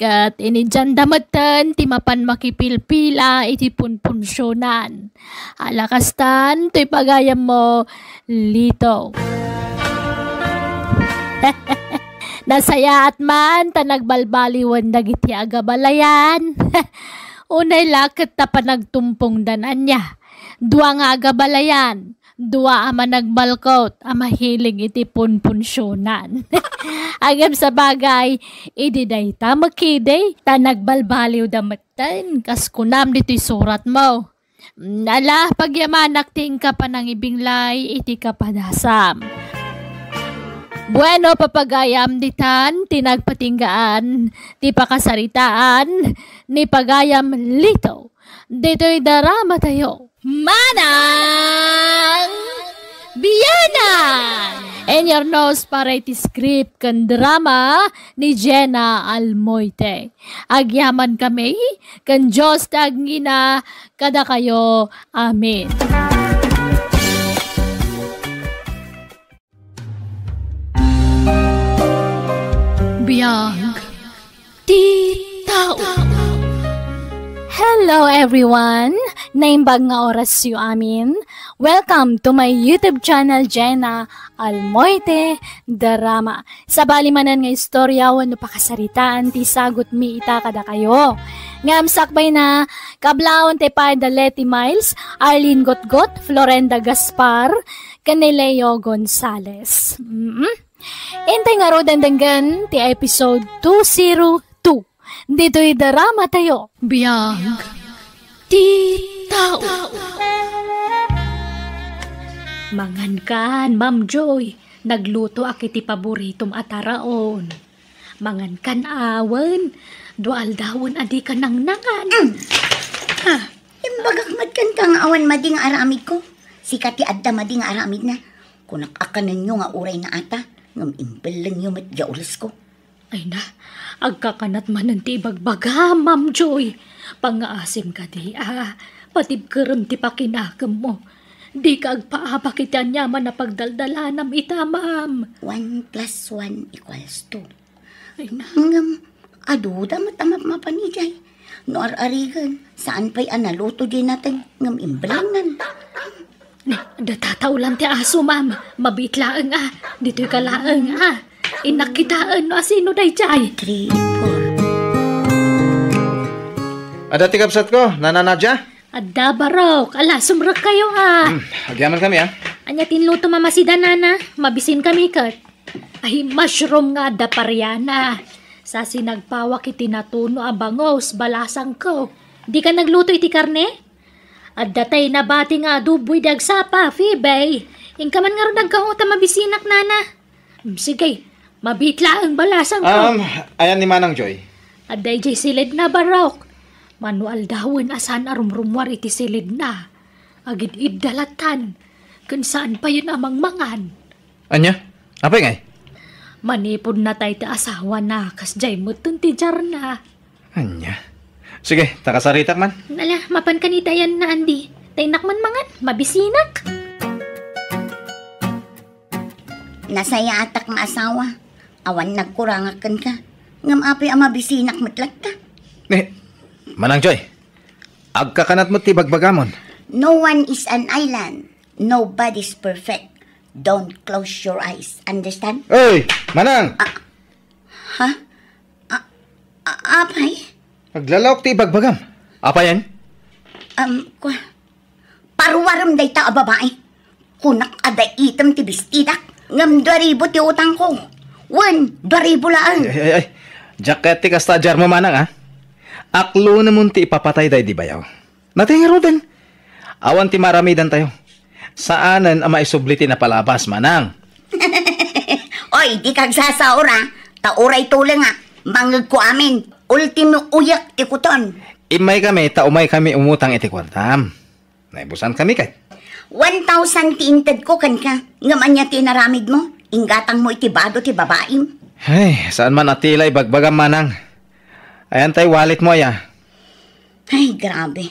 Kat inidyan damatan, ti mapan makipilpila, iti punpunsyonan. Alakastan, to'y pagayam mo, lito. Nasaya at man, ta nagbalbaliwan dagiti agabalayan. Unay lakit ta pa nagtumpong danan niya. Dua nga agabalayan. Dua ama nagbalkot, ama hilig iti punpunsyonan. Agam sa bagay, ididay ta makiday, ta nagbalbaliw damatan, kas kunam dito'y surat mo. Nala, pagyamanak ting ka pa ng ibinglay, iti kapadasam. Bueno, papagayam ditan, tinagpatinggaan, ti pakasaritaan, ni pagayam lito. Dito'y darama tayo. Manang Biyanan! And your nose para iti script kan drama ni Jenna Almoite. Agyaman kami, kan Diyos tagngina, kada kayo. Amen. Biyag ti tao. Hello everyone! Naimbag nga oras yu amin. Welcome to my YouTube channel, Jenna Almoite Drama. Sa balimanan nga istorya, wano pakasaritaan, ti sagot mi ita kada kayo. Ngam sakbay na, kablaon te pa Leti Miles, Arlene Gotgot, Florenda Gaspar, Caneleo Gonzales. Intay nga ro dandanggan, ti episode 202. Dito'y darama tayo. Biyag ti tao. Mangan kan, Ma'am Joy. Nagluto akiti paboritong ataraon. Mangan kan awan. Dual dawon adi ka nang nangan. Imbagakmat kan kang awan mading aramid ko. Sikati adda mading aramid na. Kunak akanan nyo nga uray na ata. Ngam impel lang yung matjaulas ko. Ay na, agkakanat man ng tibagbaga, Ma'am Joy. Pangaasim ka di, patib kerem ti pakinakam mo. Di ka agpaaba kita nyaman na pagdaldalanam ita, Ma'am. 1 + 1 = 2. Ay na. Ngam, aduda matamap mapanijay. No ar-arigan, saan pa'y analuto din natin ngam imblangan. Datataulan ti aso, Ma'am. Mabitlaang dito'y kalaang Inakitaan no asino day jay. 3, 4. Ada ti kapsat ko, Nana Nadja? Adda barok. Ala, sumrak kayo Agyaman kami Anya tinluto mamasida nana. Mabisin kami kat. Ay, mushroom nga da paryana. Sa sinagpawak iti natuno abangos, balasang ko. Di ka nagluto iti karne? Adda tay nabati nga aduboy dagsapa, Phoebe. Ingkaman nga rin nagkauta mabisinak nana. Sige, mabitla ang balasang ko. Ayan ni Manang Joy. Aday jay silid na barok. Manual dawin asan arumrumwar iti silid na. Agid ibdalatan. Kung saan pa yun amang mangan. Anya? Apay ngay? Manipod na tayo ti asawa na, kas jay mo ti Jarna. Anya. Sige, takasaritak man. Nala, mapan kanita yan na Andi. Tainak man mangan, mabisinak. Nasaya atak nga asawa. Awan nagkurangakan ka. Ngam api ang mabisinak matlat ka. Manang Joy, agkakanat mo ti bagbagamon. No one is an island. Nobody's perfect. Don't close your eyes. Understand? Oy, Manang! Ha? Apay? Aglalawak ti bagbagam. Apa yan? Paruwaram day ta a babae. Kunak aday item ti bistidak. Ngam 2,000 ti utang ko. 2,000 lang. Ay. Jacket ti kastadyar mo, Manang, ha? Aklo naman ti ipapatay day di bayaw. Natingaro din. Awan ti maramidan tayo. Saanan ang maisubliti na palabas, Manang? Oy, di kag sasaura. Tauray tulang nga. Mangag ko amin. Ultimo uyak ti kuton. Imay kami, taumay kami umutang iti kwartam. Naibusan kami kay. 1,000 ti inted ko kan ka. Ngaman niya tinaramid mo. Ingatang mo iti bado ti babaim. Ay, saan man atilay bagbagam, Manang? Ayan tay wallet mo, ya. Ay, grabe.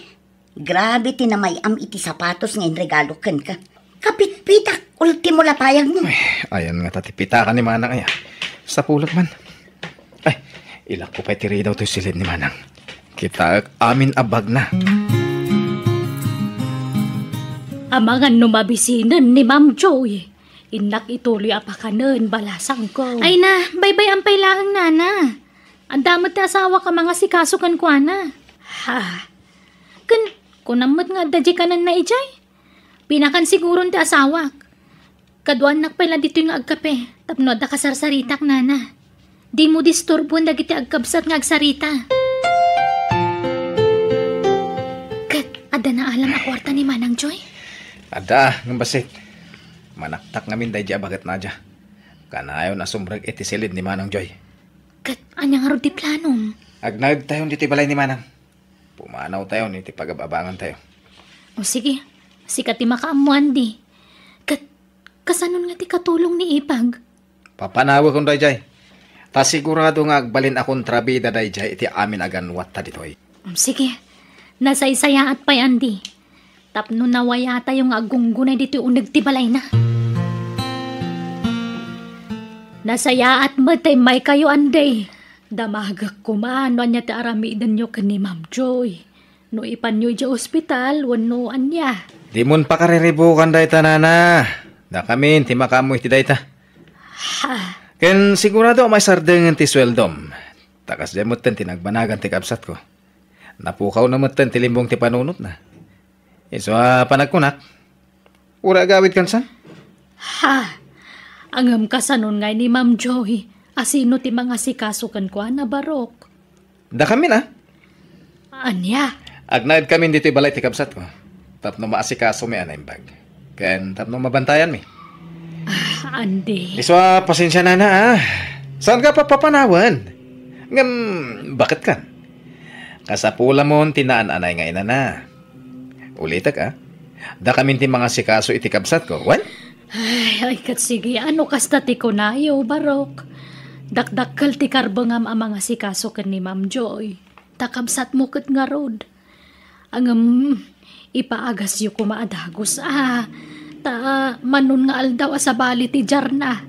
Grabe tinamayam iti sapatos ngayon regalo kan ka. Kapit-pitak, ultimo lapayag mo. Ay, ayan nga tatipita ka ni Manang, aya. Sa pulot man. Ay, ilak ko pa tiri daw to silid ni Manang. Kita amin abag na. Amangan no mabisinan ni Ma'am Joy. Inak ituloy apakanen balasang ko. Ay na, bye-bye ang pailaang nana. Ang damat na asawa ka mga sikasukan ko na. Ha? Kunamot nga dadya ka na ijay. Pinakan siguro ti asawak. Kaduan nakpala dito yung agkape. Tapno da kasarsaritak nana. Di mo disturbon dagiti agkabsat nga agsarita. Ada na alam a kwarta ni Manang Joy? Ada, ng basit. Manaktak ngamin day diya bagat na diya. Kanayo na sumrag iti silid ni Manang Joy. Anyang arod di planom? Agnag tayo diti balay ni Manang. Pumanaw tayo niti pagababangan tayo. O sige, sikat ti makaamuan di. Kasanon nga ti katulong ni Ipag? Papanawa kong day jay. Ta sigurado nga agbalin akong trabida day jay iti amin aganwat ta ditoy. Sige, nasaysaya at pay andi. Tapno nawaya tayo nga agunggunay dito unag ti balay na. Nasaya at matay may kayo anday. Damagak kumano niya ti aramidan nyo ka ni Ma'am Joy. No ipan nyo dya ospital, wanoan niya. Di mon pa kariribukan day ta nana. Da kami, ti makamoy ti day ta. Ha? Ken sigurado may sardengan ti sweldom. Takas dyan mo't tinagbanagan ti kapsat ko. Napukaw na mo't ti limbong ti panunot na. Iso panagkunak. Ura gawid kan san? Ha? Angam kasanon ngay ni Ma'am Joy. Asino ti mga sikasukan ko na barok. Da kami na. Anya? Agnaid kami dito balay ti kapsat ko. Tapno maasikaso may anay bag. Ken tapno mabantayan mi. Andi. Iswa, pasensya na. Saan ka papapanawan? Ngam, bakit ka? Kasapula mo tinaan-anay nga ina na. Ulitak Da kami ti mga sikaso iti kapsat ko. Well? Ay, sige, ano kasta ti ko na yo, barok. Dakdakkel ti karbangam ang mga sikaso kan ni Ma'am Joy. Takabsat mo kat nga rod. Angam, ipaagas yu kumaadagos. Ta manon nga aldaw sa bali ti Jarna.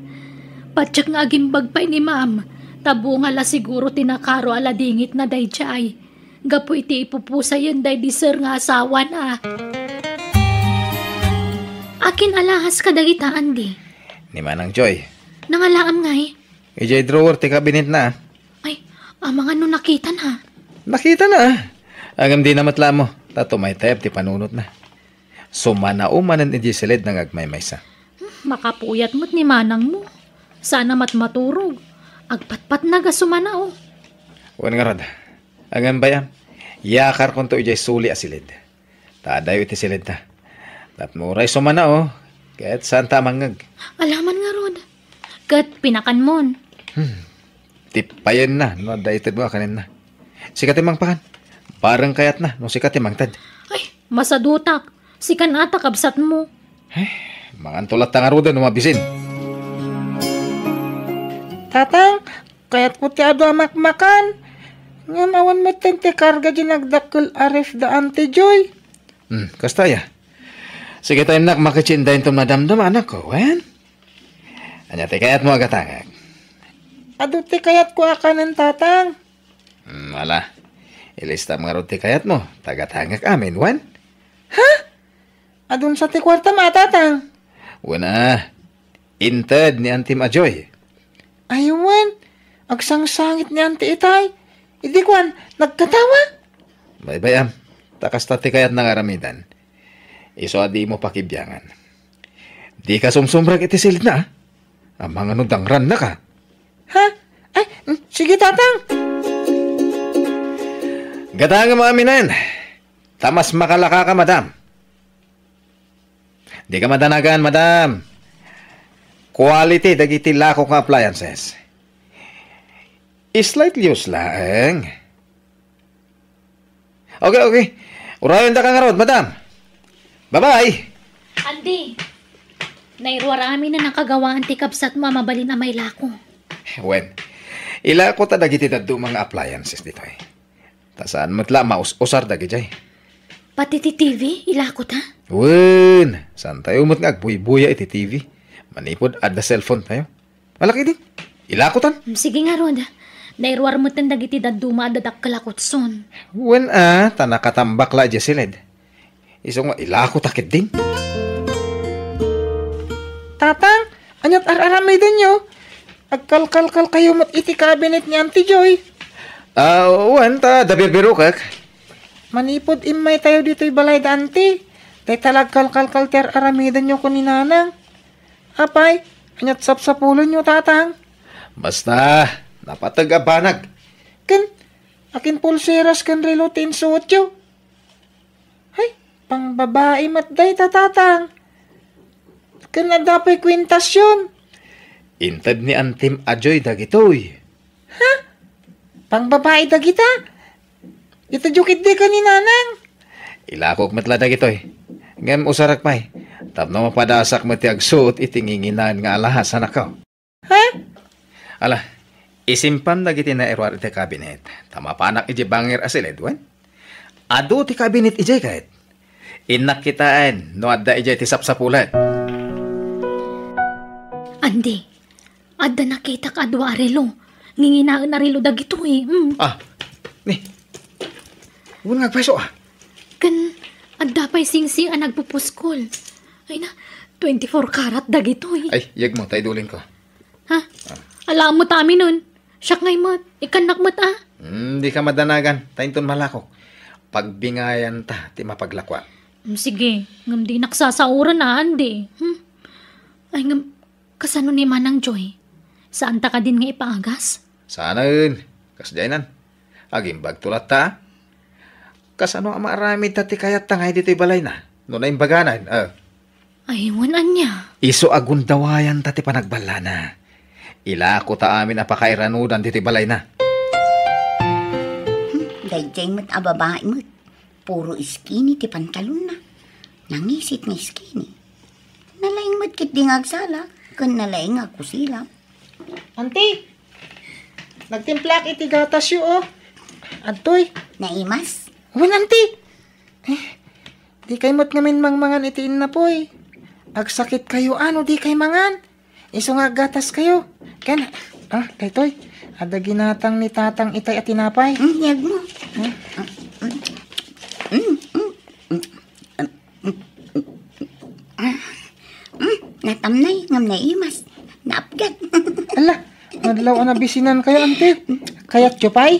Patsak nga agimbag pa ni Ma'am. Tabo nga la siguro tinakaro ala dingit na day jay. Gapo iti ipupusa yun day di sir nga asawa na. Akin alahas ka dagitaan di. Ni Manang Joy. Nangalaam ngay. Ijay drawer ti kabinet na. Ay, mga no nakita na. Nakita na. Agam di na matla mo. Tato may tayap ti panunot na. Sumanaumanan iti silid ng agmaymaysa. Makapuyat mo't ni Manang mo. Sana maturog. Agpatpat na ga sumanao. Uwan nga rod. Agam bayam. Yakar kon to ijay suli a silid. Tadayo iti silid na. Tapmuray sumanao. Kahit saan tamangag. Alaman nga rod. Kat pinakan mon. Tipayan na. No, daitid mo kanin na. Sikat imang pakan. Parang kayat na. No, sikat imang tad. Ay, masadutak. Sikan ata kabsat mo. Mga antulat nga roda, numabisin. Tatang, kaya't ko ti ado amakmakan. Ngam awan mo ti karga di nagdakkel arif da Auntie Joy. Kasta ya. Sige tayo nak makichindahin to madamdam anak ko, wen? Anya ti kayat mo agatangag. Ado ti kayat ko akanan tatang. Ala, ilista mga ti kayat mo, tagatangag amin, wen? Ha? Adun sa ti kwarta matatang. Wana, inted ni Auntie Majoy. Aywan, agsangsangit ni Auntie Itay. Idi kwan, nagkatawa? Bye-bye am, takas tati kayat nangaramidan. Iso adi mo pakibyangan. Di ka sumsumbrag iti silid na, ang mga nudangran na ka. Ha? Ay, sige tatang. Gadang mo aminan, tamas makalaka ka, madam. Di ka madanagan, madam. Quality dagiti lako nga appliances. Slightly uslang. Okay. Urayon da ka nga rod, madam. Bye-bye. Andi, nairwarami na nakagawaan ti kapsat mo mabalin na may lako. Wen, ilako ta dagiti daddo mga appliances dito eh. Tasaan mo't maus-usar dagiti. Pati ti TV, ilako ta? Wen, saan tayo mo't nga agbuy-buya iti TV? Manipod at the cellphone tayo. Malaki din. Ilakotan. Sige nga, Rod. Nairwar mo tindag iti daduma dadak kalakotson. Wen tanakatambak la Jesiled. Iso nga ilakot akit din. Tatang, anyat ar-aramay din nyo. Agkalkalkal kayo mat iti cabinet ni Auntie Joy. Wen, dabir-biro kak. Manipod imay tayo dito'y balay da Auntie. Tay talagkalkalkal ti ar-aramay din nyo kuninanang. Apay, anyat sapsapulon nyo, tatang. Basta, napatag-abanag. Akin pulseras kan relo tinsuot yo. Ay, pang babae matday, tatang. Na dapay kwintasyon. Inted ni Antim Ajoy dagitoy. Ha? Pang babae dagita? Ito jukit di ka ni nanang. Ilakok matla dagitoy. Ngam usarak pa'y. Tapno mapadasak mo ti agsuot itinginginan nga alahas anak ko. Ha? Ala, isimpan na giti na erwar iti kabinet. Tama pa anak iji bangir asilid, wen? Ado ti kabinet iji kahit. Inak kitaan, no adda iji ti sapsapulat. Andi, adda nakita ka adwa arelo. Nginginaan arelo dagito eh. Ni. Huwag ngagpaso Adda pa'y singsing ang nagpupuskol. Ay na, 24 karat dagito eh. Ay, yag mo, tayo dulin ko. Ha? Alam mo tami nun. Siyak ngay mat, ikanak mat Di ka madanagan, tainton malakok. Pagbingayan ta, ti mapaglakwa. Sige, ngam di naksasauran na, Andi. Ay ngam, kasano ni Manang Joy? Saan ta ka din nga ipaagas? Sana yun, kasdainan. Agimbag tulat ta. Kasano ang marami tati kayat tangay dito'y balay na. No na imbaganan, Aywan anya. Iso agundawayan tati panagbala na. Ilako ta amin na pakairanudan dito'y balay na. Dayjay mo't ababae mo't. Puro skinny ti pantalon na. Nangisit nga skinny. Nalaing mo't kit di ngagsala. Kan nalaing nga kusilap. Auntie, nagtimplak iti gatas yu oh. Adtoy. Naimas? Wen, Auntie. Di kay mo't ngamin mangmangan itiin na poy. Agsakit kayo ano di kay mangan. Iso nga gatas kayo. Ken, daytoy. Ada ginatang ni tatang itay at tinapay. Yag mo. Natamnay, ngam naimas. Naapgat. Ala, madlaw na bisinan kayo, Auntie. Kayat yo pay?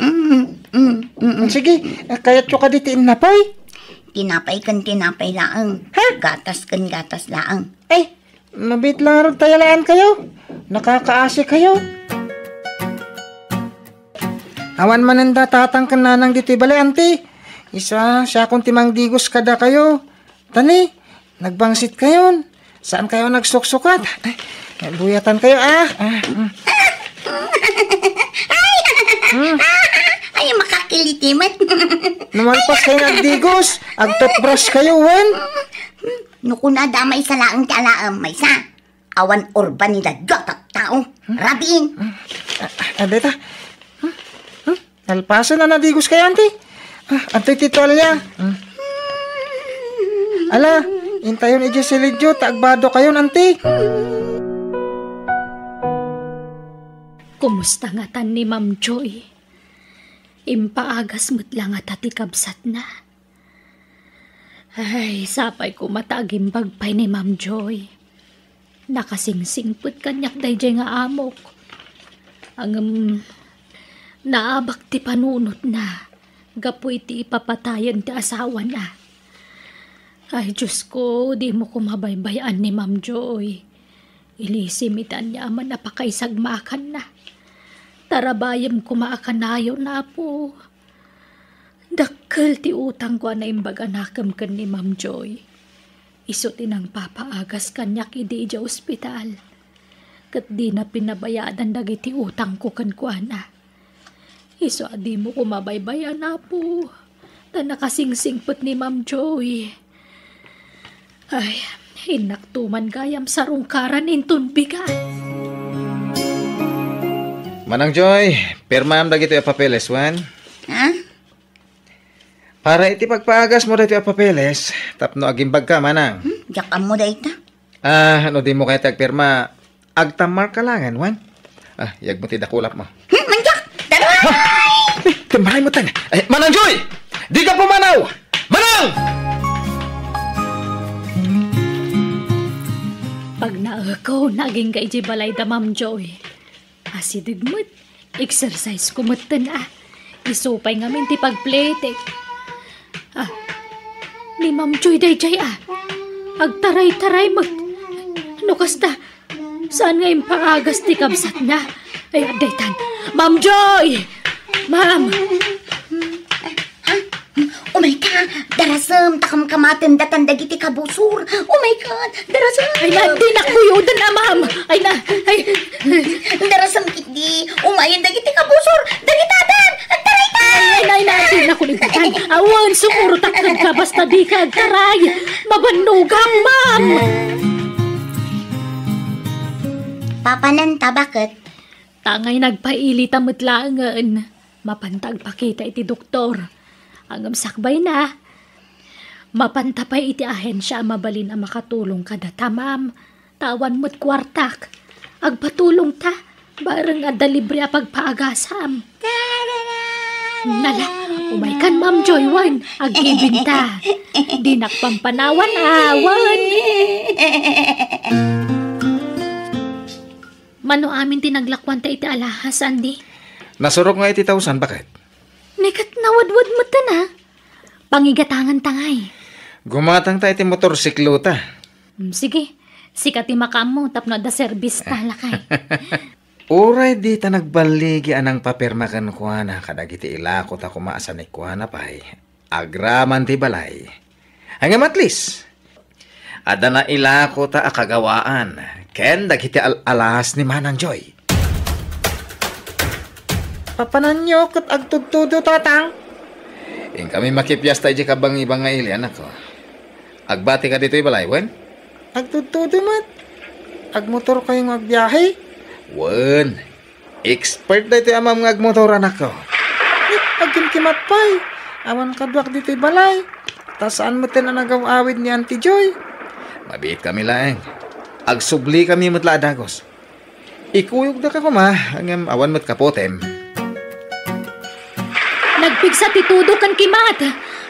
Sige, kayat yo ka ditiin na pay. Tinapay kan tinapay laang. Ha? Gatas kan gatas laang. Ay, mabit lang rin tayalaan kayo. Nakakaasi kayo. Awan mananda tatang kananang dito'y balay, Auntie. Isa, siya kung timang digos kada kayo. Tani, nagbangsit kayo. Saan kayo nagsuksukat? Ay, buyatan kayo, Ay, makakilitimat. Namalpas kayo nagdigos. Agtotbrush kayo, wen. Nukuna damay sa laang talaang may sa. Awan urban nila gatat tao. tao. Rabin. Aday ta. Alpasan na nadigos kay auntie. Auntie Tito Alia. Ala, intayon ni Jocelyn taagbado kayon auntie. Kumusta nga tan ni Ma'am Joy? Impaagas mo't lang at atikabsat na. Ay, sapay ko matagim bagpay ni Ma'am Joy. Nakasingsingput kanyak dayjay nga amok. Ang naabak ti panunot na. Gapoy ti ipapatayan ti asawa na. Ay, Diyos ko, di mo ko mabaybayan ni Ma'am Joy. Ilisimitan niya man napakaisagmakan na. Tarabayam kumaakanayo na po. Dakkel ti utang ko na imbaga nakam kan ni Ma'am Joy. Iso tinang papaagas kanyak idi ija ospital. Kat di na pinabayaan dagiti utang ko kan kuana. Iso adi mo kumabaybayan na po. Ta nakasingsingpot ni Ma'am Joy. Ay, hinaktuman gayam sarungkaran intun bigat. Manang Joy, pirmaam dagito yung papeles, Juan. Ha? Para iti pagpaagas mo dito yung papeles, tapno agimbag ka, Manang. Diyakan mo dahi ta. Ano di mo kaya tagpirma, agtamar ka langan, Juan. Yag mo tidakulap mo. Manjak! Daray! Tamaray mo tan. Ay, Manang Joy! Di ka pumanaw! Manang! Pag naakaw, naging kay balay da Ma'am Joy. Asidig mo't, exercise ko mo't Isupay ngamin ti pagpletek. Ni Ma'am Joy dayjay agtaray-taray mo't. Ano kasta? Saan nga yung paagas ti kabsat na? Ay, adaytan. Ma'am Joy! Ma'am! Oh my God! Darasam! Takam kamatin datan dagiti kabusur! Oh my God! Darasam! Ay na, di nakuyudan na, ma'am! Ay na, ay... Darasam kiti! Umayan dagiti kabusur! Dagitatan! Agtaray-tan! Ay na, di nakulitan! Awan, sumuro takad ka basta di ka agtaray! Mabanugang, ma'am! Papananta, bakit? Tangay nagpailita mutlangan. Mapantag pa kita iti doktor. Ang sakbay na. Mapantapay iti ahensya mabalin ang makatulong kada tamam. Tawan mo't kwartak. Agpatulong ta. Barang ada libre a pagpaagasam. Nala, umay kan Ma'am Joy wan. Agibin ta. Di nakpampanawan awan. Mano amin tinaglakwan ta iti alahas, Andy? Nasurok nga iti tausan, bakit? Nekat nawadwad mo ta na. Pangigatangan tangay. Gumatang tayo iti motorsiklo ta. Sige, sikat ti makam mo, tapno da service ta lakay. Uray di ta nagbaligi anang papirma kan kuana, kadagiti ilako ta kumaasan ni kuana pay. Agraman ti balay. Hanggang at least, ada na ilako ta akagawaan, ken dagiti alahas ni Manang Joy. Papanan nyo kat agtudtudo tatang. In kami makipyas tayo di kabang ibang nga ili, anak ko. Agbati ka dito ibalay, Wen? Agtudtudo mat. Agmotor kayong magbiyahe. Wen, expert na ito amam nga agmotor, anak ko. Agkimkimat pa'y. Awan kadwak dito'y balay. Tasaan mo na nagawawid ni Auntie Joy. Mabit kami lang. Agsubli kami matla dagos. Ikuyog na ka kuma, hanggang awan mat kapotem. Nagpigsa titudo kan kimat.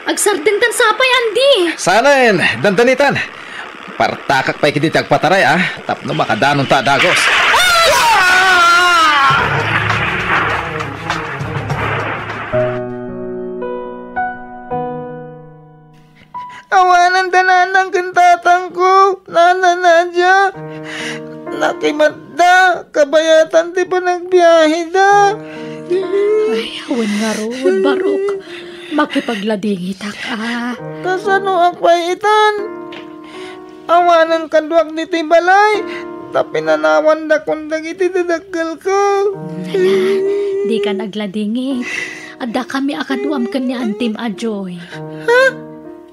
Agsardintan sapay, Andy. Sanain, dandanitan. Partakak pa'y kititi agpataray, tapno makadanon ta dagos. Awanan dananang kintatang ko. Nana Nadya. Nakimadda. Kabayatan ti pa nagbiyahe da. Ay, awan nga rood, Barok. Makipagladingitak Tas ano akpaitan? Awanan kadwak dito'y balay. Tapinanawan da kung dagiti dadaggal ko. Nala, di ka nagladingit. Ada kami akaduam kan ni Antim Ajoy. Ha?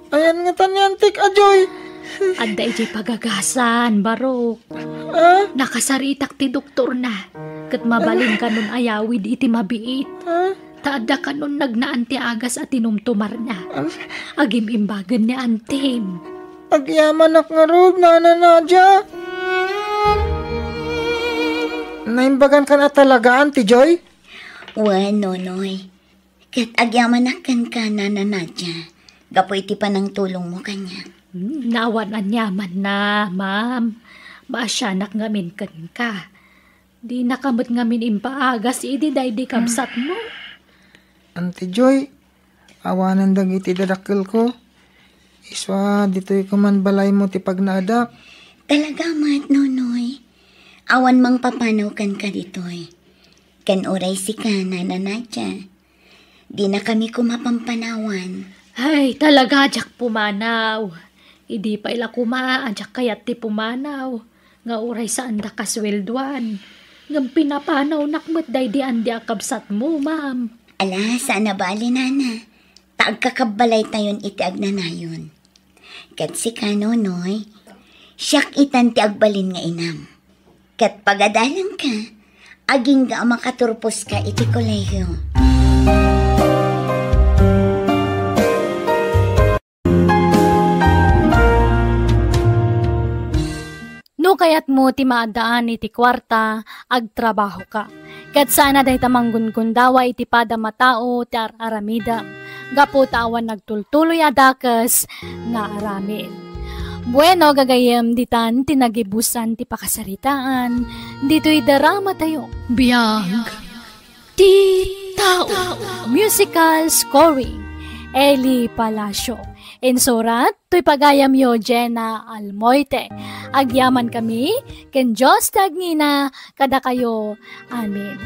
Ayan nga tanyantik, Ajoy. Ada iti pagagasan, Barok. Nakasaritak ti doktor na. Kat mabalin ka nun ayawid iti mabiit. Taada ka nun nagnaan ti agas at tinumtumar na. Agim imbagan ni Antim. Agyaman ak nga rod, Nana Nadia. Naimbagan ka na talagaan, ti Joy? Nonoy. Kat agyamanak ka, Nana Nadia. Gapoy ti pa ng tulong mo kanya. Nawan anyaman na, ma'am. Maasyanak ngamin ka. Di nakamot ngamin impaagas, idi day di kamsat mo. Auntie Joy, awanan dag iti dadakil ko. Iswa, dito'y kuman balay mo ti pagnadak. Talaga mat, Nonoy. Awan mang papanaw kan ka dito'y. Kan oray si ka, Nana Nadia. Di na kami kumapampanawan. Ay, talaga, jak pumanaw. Idi pa ila kumaan, jak kayat ti pumanaw. Nga oray saan da kaswelduan. Ngam pinapanaw nakmat day di andi akabsat mo, ma'am. Ala, saan na bali, Nana? Taagkakabalay tayon iti agnanayon. Kat si ka, Nonoy, siyak itan ti agbalin nga inam. Kat pagadalang ka, aging ga makaturpos ka iti kolehiyo. No kayat mo ti maadaan iti kwarta, agtrabaho ka. Kat sana dahi tamanggun kundawa iti pada matao ti aramida. Gapo tawan nagtultuloy adakas nga aramid. Bueno, gagayem ditan tinagibusan ti pakasaritaan. Dito'y darama tayo. Biyag. Ti tao. Musical scoring. Eli Palacio. Insurat, to'y pagayam yo Jenna Almoite. Agyaman kami, ken Diyos tagnina, kada kayo. Amen.